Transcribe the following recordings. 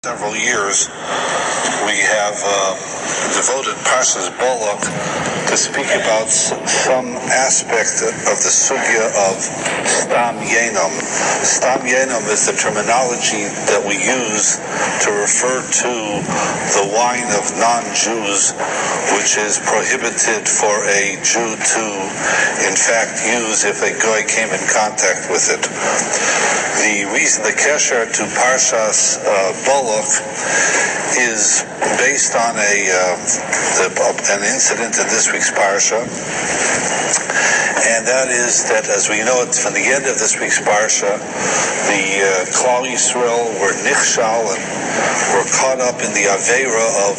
Several years we have devoted Parshas Balak to speak about some aspect of the sugya of stam yeinim. Stam yeinim is the terminology that we use to refer to the wine of non-Jews, which is prohibited for a Jew to, in fact, use if a goy came in contact with it. The reason, the kesher to Parshas Balak is based on an incident in this week's parsha, and that is that, as we know it from the end of this week's parsha, the Klal Yisrael were nichshal and were caught up in the avera of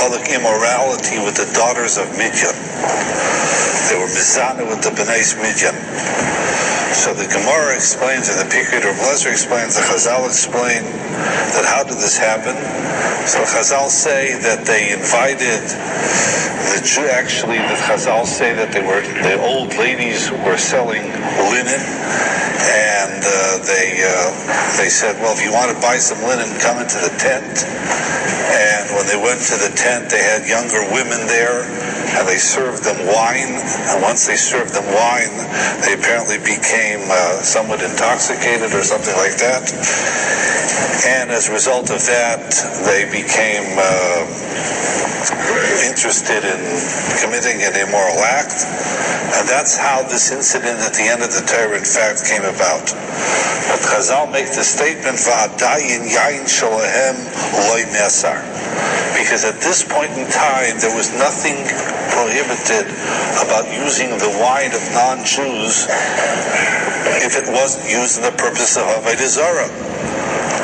public immorality with the daughters of Midian. They were mizana with the Bnei Midian. So the Gemara explains, and the Pikrit or Blezer explains, the Chazal explain that how did this happen? So Chazal say that they invited the Jew. Actually, the Chazal say that the old ladies were selling linen, and they said, well, if you want to buy some linen, come into the tent. And when they went to the tent, they had younger women there, and they served them wine. And once they served them wine, they apparently became somewhat intoxicated or something like that. And as a result of that, they became interested in committing an immoral act. And that's how this incident at the end of the Torah, in fact, came about. But Chazal make the statement, "Va'adayin yain shalahem loy nesar," because at this point in time there was nothing prohibited about using the wine of non-Jews if it wasn't used in the purpose of Avodah Zarah.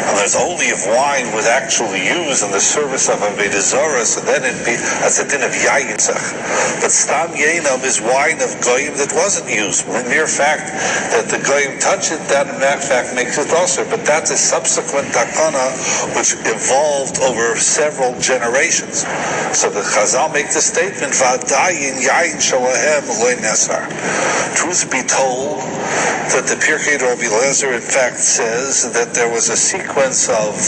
And there's only if wine was actually used in the service of Avodah Zarah, so then it'd be as a din of Yissocher. But stam yeinim is wine of goyim that wasn't used. The mere fact that the goyim touch it, that in fact makes it also. But that's a subsequent takana which evolved over several generations. So the Chazal make the statement, "Va'adayin yain shalahem loy nesar." Truth be told, that the Pirkei Rabbi Lezer in fact says that there was a sequence of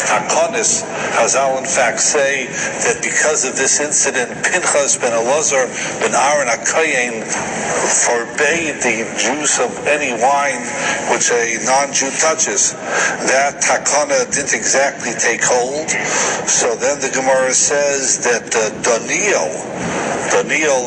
takonis. Chazal in fact say that because of this incident, Pinchas ben Elazar ben Aaron HaKohen forbade the juice of any wine which a non-Jew touches. That takana didn't exactly take hold. So then the Gemara says that Daniel,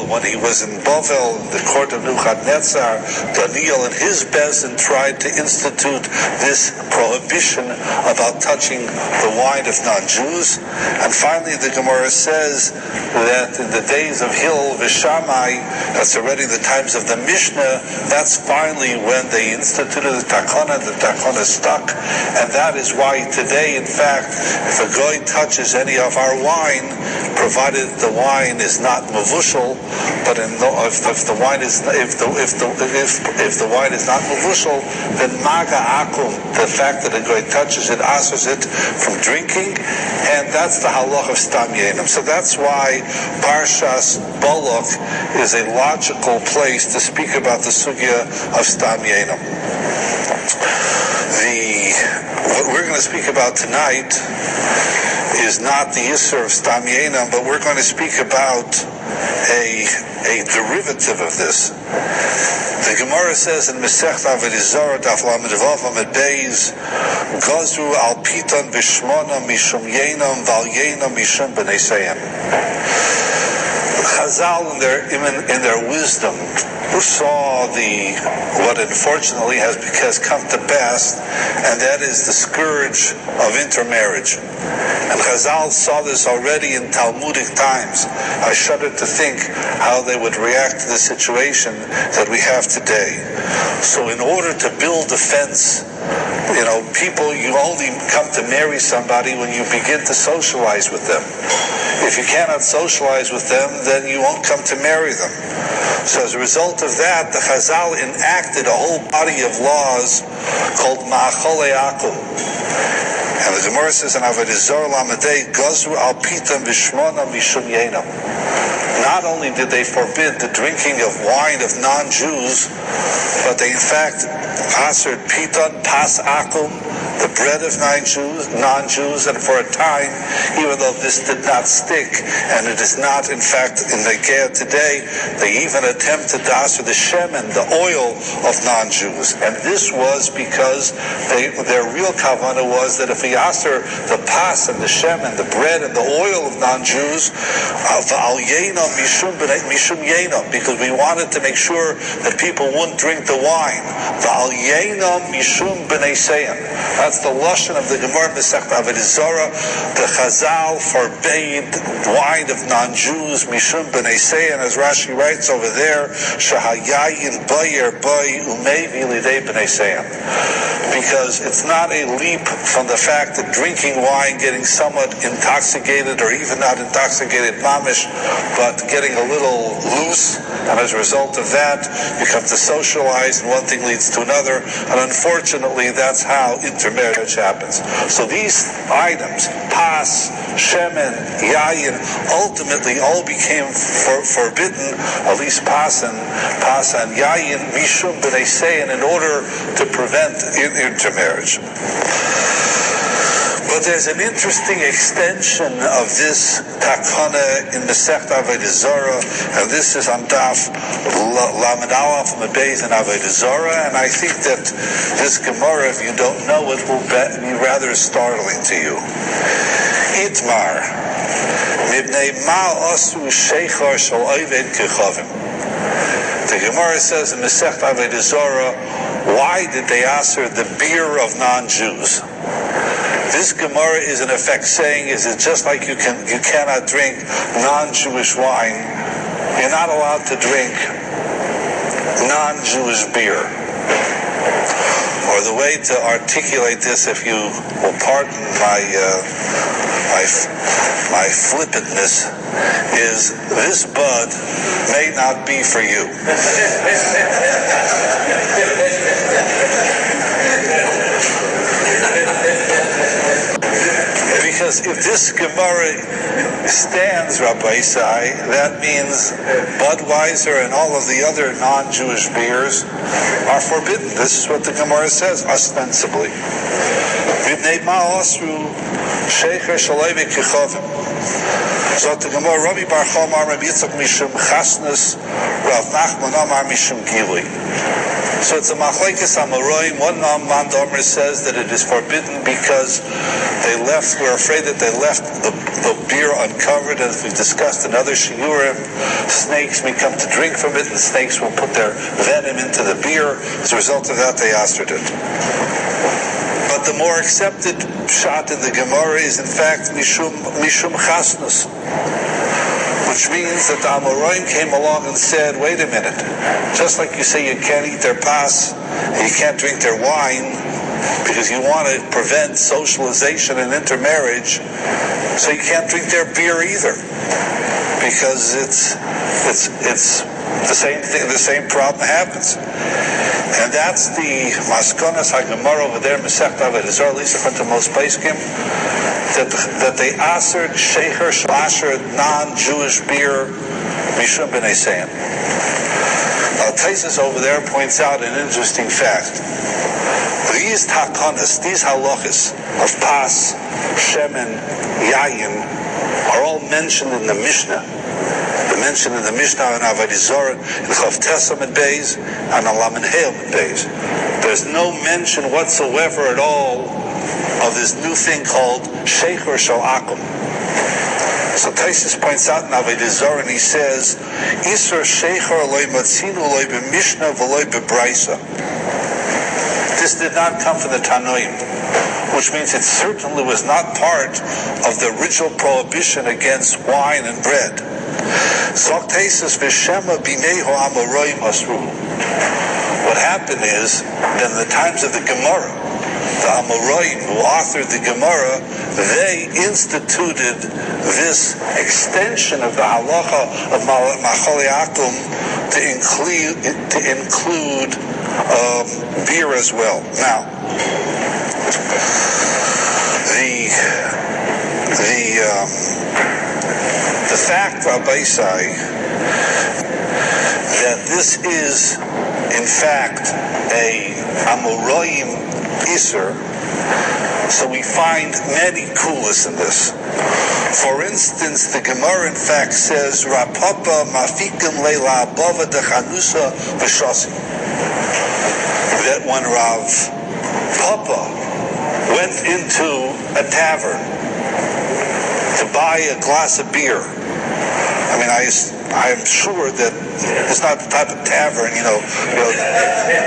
when he was in Bavel, the court of Nebuchadnezzar, Daniel and his bezin tried to institute this prohibition about touching the wine of non-Jews. And finally the Gemara says that in the days of Hillel Vishamai, that's already the times of the Mishnah, that's finally when they instituted the takana stuck. And that is why today, in fact, if a goy touches any of our wine, provided the wine is not mavushal, but if the wine is not mavushal, then maga akum, the fact that a goy touches it, asers it from drinking, and that's the halach of stam yeinim. So that's why Parshas Balak is a logical place to speak about the sugya of stam yeinim. What we're going to speak about tonight is not the yisur of stam yeinim, but we're going to speak about a derivative of this. The Gemara says in Masechet Avodah Zarah, Daf Lamed Vav Amud Beis, Gazru al piton b'shmona mishum yeinim val yeinim mishum b'nei Seyim. Chazal in their wisdom saw what unfortunately has come to pass, and that is the scourge of intermarriage. And Chazal saw this already in Talmudic times. I shudder to think how they would react to the situation that we have today. So in order to build a fence, people, you only come to marry somebody when you begin to socialize with them. If you cannot socialize with them, then you won't come to marry them. So as a result of that, the Chazal enacted a whole body of laws called Ma'achole Akum. And the Gemara says in Avodah Zarah Lamadei, Gazru al pitam v'shmona mishum yeinam. Not only did they forbid the drinking of wine of non-Jews, but they in fact Aser piton pas akum, the bread of non-Jews, and for a time, even though this did not stick, and it is not, in fact, in the Gea today, they even attempted to aser the shemen, the oil of non-Jews. And this was because their real kavanah was that if we aser the pas and the shemen, the bread and the oil of non-Jews, v'al yeinim mishum yeinim, because we wanted to make sure that people wouldn't drink the wine. V'al yeinim mishum b'nei seim. That's the lashon of the Gemara Masechet Avodah Zarah. The Chazal forbade wine of non-Jews mishum b'nei seim, as Rashi writes over there, shahayayin bayer bay umevi lidei b'nei seim, because it's not a leap from the fact that drinking wine, getting somewhat intoxicated, or even not intoxicated mamish, but getting a little loose, and as a result of that, you come to socialize, and one thing leads to another, and unfortunately, that's how intermarriage happens. So these items, pas, shemen, yayin, ultimately all became forbidden, at least pas and yayin, mishum b'nei seim, in order to prevent intermarriage. But there's an interesting extension of this takana in Masechet Avodah Zarah, and this is on Daf Lamed Aleph Mebez in Avodah Zarah, and I think that this Gemara, if you don't know it, will be rather startling to you. Itmar mibnei ma asu sheichar shel oved kechavim. The Gemara says in Masechet Avodah Zarah, why did they aser the beer of non-Jews? This Gemara is in effect saying, is it just like you cannot drink non-Jewish wine, you're not allowed to drink non-Jewish beer. Or the way to articulate this, if you will pardon my flippantness, is this bud may not be for you. Because if this Gemara stands, Rabbi Isai, that means Budweiser and all of the other non-Jewish beers are forbidden. This is what the Gemara says, ostensibly. So the Gemara, Rabbi Bar Chomar, Rabbi Yitzchak mishum chasnus, Rav Nachman Amar mishum gilui. So it's a machlekes amaroim. One man Domer says that it is forbidden because we're afraid that they left the beer uncovered, and as we've discussed in other shiurim, snakes may come to drink from it, and snakes will put their venom into the beer. As a result of that, they astered it. But the more accepted shot in the Gemara is in fact mishum chasnus, which means that the Amoraim came along and said, wait a minute, just like you say you can't eat their pas, and you can't drink their wine, because you want to prevent socialization and intermarriage, so you can't drink their beer either, because it's the same thing, the same problem happens. And that's the Maskonas HaGemara over there, Masechet Avodah Zarah, at least according to most Poskim, that they aser shecher shlasher non-Jewish beer mishum b'nei seim. Now Taisus over there points out an interesting fact. These takanas, these halachas of pas, shemen, yayin, are all mentioned in the Mishnah. They're mentioned in the Mishnah in Avodah Zarah, in Chav Tesam and Beis, and Alam and Heil and Beis. There's no mention whatsoever at all of this new thing called Shecher Shal Akum. So Taisus points out in Avodah Zarah, and he says, Isur Shecher loy matzinu loy b'Mishnah v'loy b'Braisa. This did not come from the Tanoim, which means it certainly was not part of the original prohibition against wine and bread. Zok Taisus v'Shema b'Neho Amoraim Asru. What happened is, in the times of the Gemara, the Amoraim who authored the Gemara, they instituted this extension of the halacha of Machali Akum to include beer as well. Now, the fact, Rabbi Isai, that this is in fact a Amoroim Isser. So we find many kulas in this. For instance, the Gemara in fact says, Rapapa mafikim leila abova de chanusa v'shasi. That when Rav Papa went into a tavern to buy a glass of beer, I mean, I'm sure that it's not the type of tavern,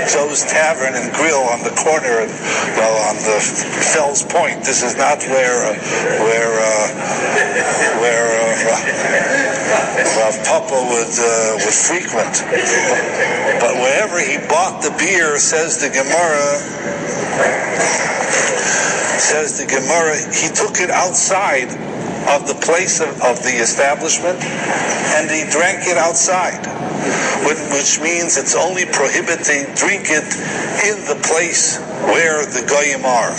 Joe's Tavern and Grill on the corner, on the Fells Point. This is not where Rav Papa would frequent. But wherever he bought the beer, says the Gemara, he took it outside of the place of the establishment, and he drank it outside, which means it's only prohibiting drink it in the place where the goyim are,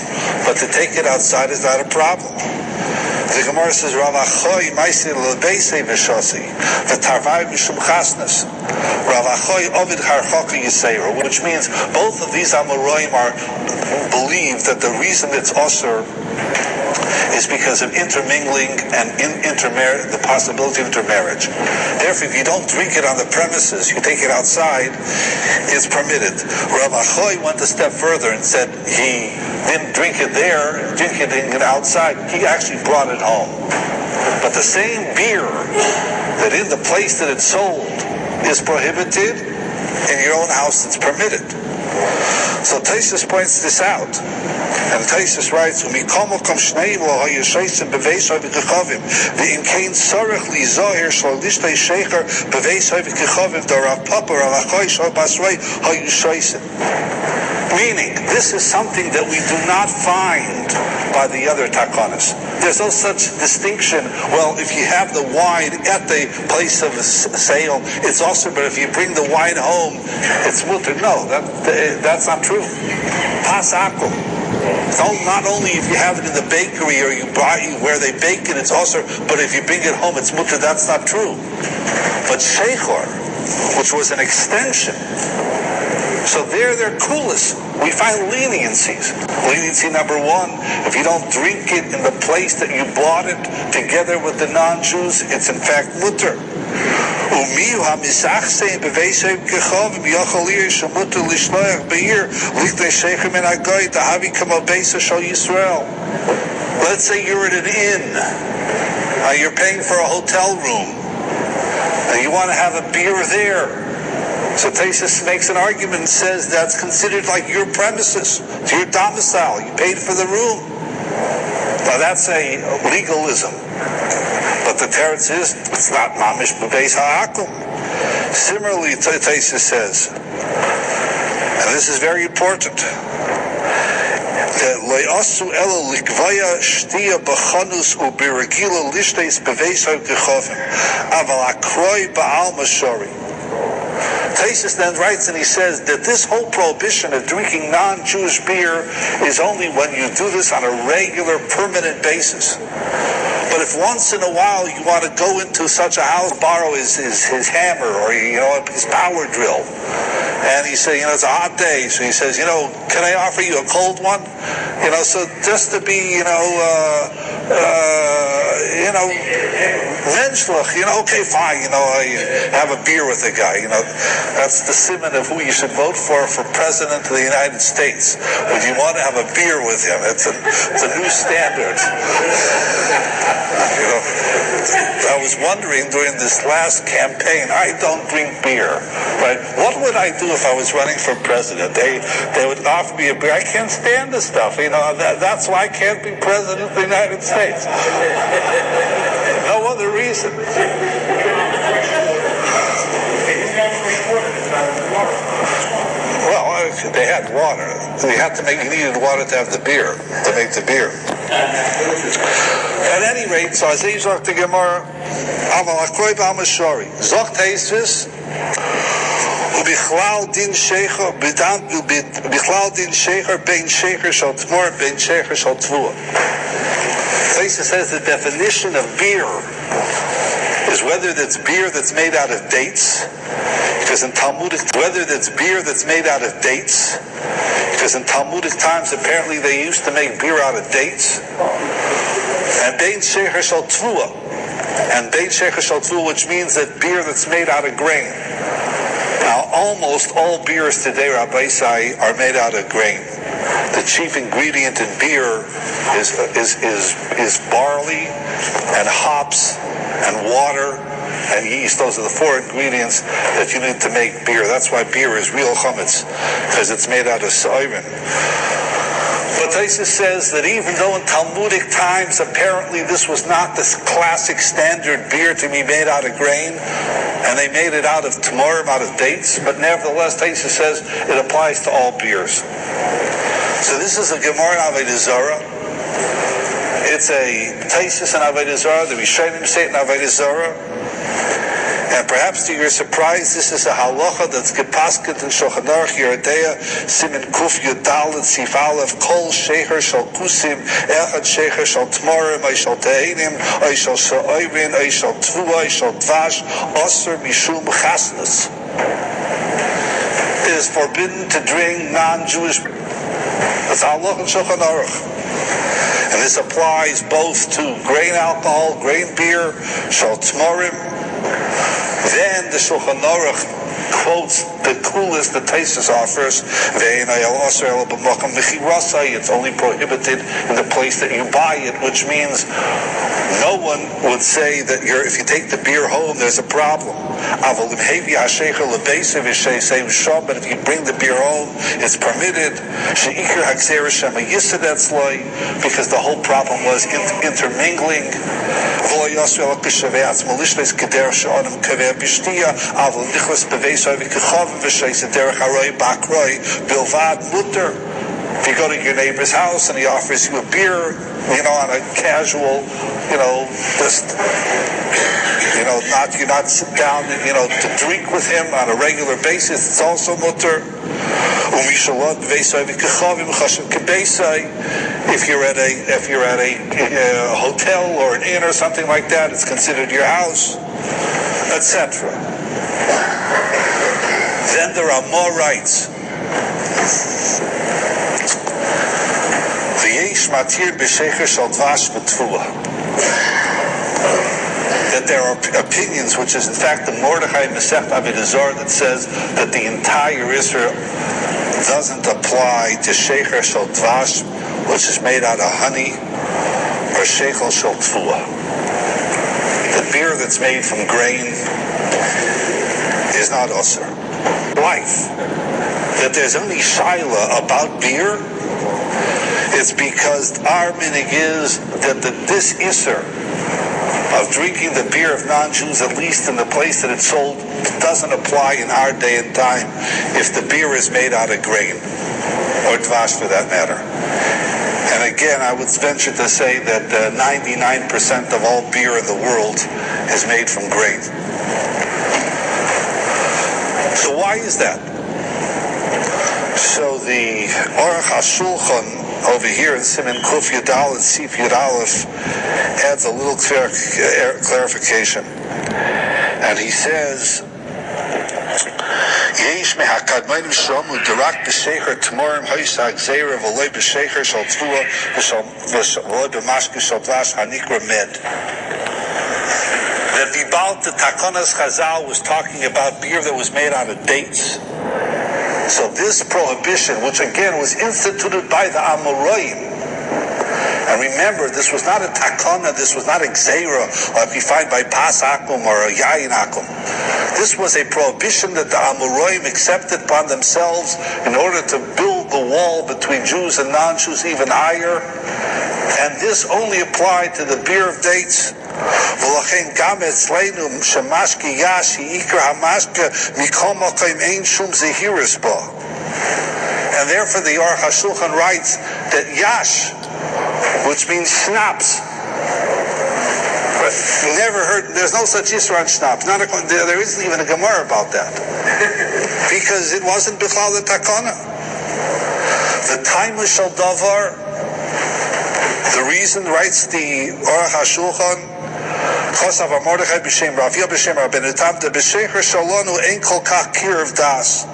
but to take it outside is not a problem. The Gemara says, Rav Achoy ma'aseh l'beisei v'shasi v'tarvai mishum chasnas. Rav Achoy ovid harchaka yiseira, which means both of these Amoraim believe that the reason it's osur is because of intermingling and the possibility of intermarriage. Therefore, if you don't drink it on the premises, you take it outside, it's permitted. Rav Achoy went a step further and said he didn't drink it there, drinking it outside. He actually brought it home. But the same beer that in the place that it's sold is prohibited, in your own house it's permitted. So Taisus points this out. And Taisus writes, "Umikomokom shnei lo hayishaysim beveisay v'kechavim v'imkein sorech li zohir shlolishtei shecher beveisay v'kechavim darav papa rav achoy shal basrei hayishaysim." Meaning, this is something that we do not find by the other takanas. There's no such distinction. Well, if you have the wine at the place of sale, it's also. But if you bring the wine home, it's mutter. No, that's not true. Pasakum. So not only if you have it in the bakery or you buy where they bake it, it's also, but if you bring it home, it's mutter. That's not true. But sheichor, which was an extension, so they're coolest. We find leniencies. Leniency number one, if you don't drink it in the place that you bought it together with the non-Jews, it's in fact mutter. But let's say you're at an inn. You're paying for a hotel room. You want to have a beer there. So Taisus makes an argument and says that's considered like your premises. It's your domicile. You paid for the room. Now that's a legalism. But the teretz is, it's not mamish b'beis ha'akum. Similarly, Taisus says, and this is very important, that le'asu ela likvaya shtiya b'chanus u'biragila lishtes b'veis ha'kechovim aval akroi ba'al mashori. Taisus then writes and he says that this whole prohibition of drinking non-Jewish beer is only when you do this on a regular, permanent basis. But if once in a while you want to go into such a house, borrow his hammer or his power drill, and he says, it's a hot day, so he says, can I offer you a cold one? So just to be, menschlich, okay, fine, I have a beer with a guy, that's the siman of who you should vote for President of the United States. Would you want to have a beer with him? It's a new standard. I was wondering during this last campaign, I don't drink beer, right? What would I do if I was running for president? They would offer me a beer. I can't stand this stuff, that's why I can't be president of the United States. No other reason. Well, they had water. You needed water to have the beer, to make the beer. At any rate, so as Yissocher the Gemara, Aval Akroi B'Amashori, Zoch Taisus, Ubichlal Din Shecher, Bichlal Din Shecher, Bein Shecher Shal Tmor, Bein Shecher Shal Tvua. Taisus says the definition of beer is whether that's beer that's made out of dates, because in Talmudic times apparently they used to make beer out of dates, and bein shecher shel tvua, which means that beer that's made out of grain. Now, almost all beers today, Rabbi Isai, are made out of grain. The chief ingredient in beer is barley and hops and water and yeast. Those are the four ingredients that you need to make beer. That's why beer is real chametz, because it's made out of soirin. But Taisus says that even though in Talmudic times apparently this was not the classic standard beer to be made out of grain, and they made it out of tamarim, out of dates, but nevertheless Taisus says it applies to all beers. So this is a Gemara in Avodah Zarah. It's a Taisus in Avodah Zarah. The Rishonim say it in Avodah Zarah. And perhaps to your surprise, this is a halacha that's gepasket in Shulchan Aruch Yeridea, Simin Kuf Yudalet Sif Aleph, Kol Shecher Shal Kusim, Echad Shecher Shal Tmorim, Ay Shal Yeinim, Ay Shal She'oivin, Ay Shal Tvua, Ay Shal Dvash, Osir Mishum Chasnus. It is forbidden to drink non-Jewish beer. That's halacha in Shulchan Aruch. And this applies both to grain alcohol, grain beer, Shal Tmorim. Then the Shulchan Aruch quotes the coolest that Taisus offers. It's only prohibited in the place that you buy it, which means no one would say that if you take the beer home, there's a problem. But if you bring the beer home, it's permitted. Because the whole problem was intermingling. If you go to your neighbor's house and he offers you a beer, on a casual, you're not sit down, to drink with him on a regular basis, it's also mutter. If you're at a hotel or an inn or something like that, it's considered your house, etc. Then there are more rights. That there are opinions, which is in fact the Mordechai Masech Avodah Zarah, that says that the entire Israel doesn't apply to Shecher Shel Dvash, which is made out of honey, or Shekel Shel Tvua. The beer that's made from grain is not osir. Life. That there's only shaila about beer, it's because our minig is that this isser of drinking the beer of non-Jews, at least in the place that it's sold, doesn't apply in our day and time if the beer is made out of grain, or dvash for that matter. And again, I would venture to say that 99% of all beer in the world is made from grain. So why is that? So the Aruch HaShulchan over here in Simin Kuf Yudal and Sif Yud Aleph adds a little clarification. And he says, Yesh mehakadmonim shomu dirak b'shecher tmorim hoisa gzeira v'loi b'shecher shal tvua v'loi b'mashke shal dvash hanikra med. That the Baal the Takonas Chazal was talking about beer that was made out of dates. So this prohibition, which again was instituted by the Amoraim, and remember, this was not a takana, this was not a gzeira like we find by pas akum or a yayin akum. This was a prohibition that the Amoraim accepted upon themselves in order to build the wall between Jews and non-Jews even higher, and this only applied to the beer of dates. And therefore the Aruch HaShulchan writes that yash, which means schnapps, never heard, there's no such yisur on schnapps. There isn't even a Gemara about that. Because it wasn't bichlal the takana. The time of shal davar, the reason, writes the Aruch HaShulchan, Chosav Mordechai b'shem Rav Yil b'shem Rav Benetam de b'shecher shalonu ein kol kach kirv das.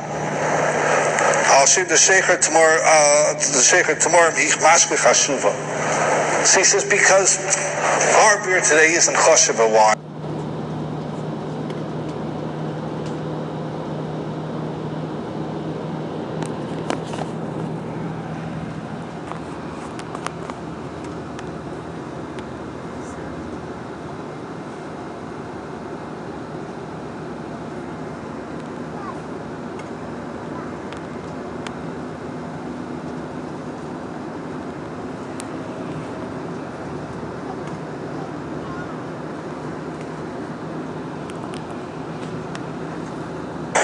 Al shem the shecher tomorrow ich mashkech hashuva. So he says, because our beer today isn't choshev wine.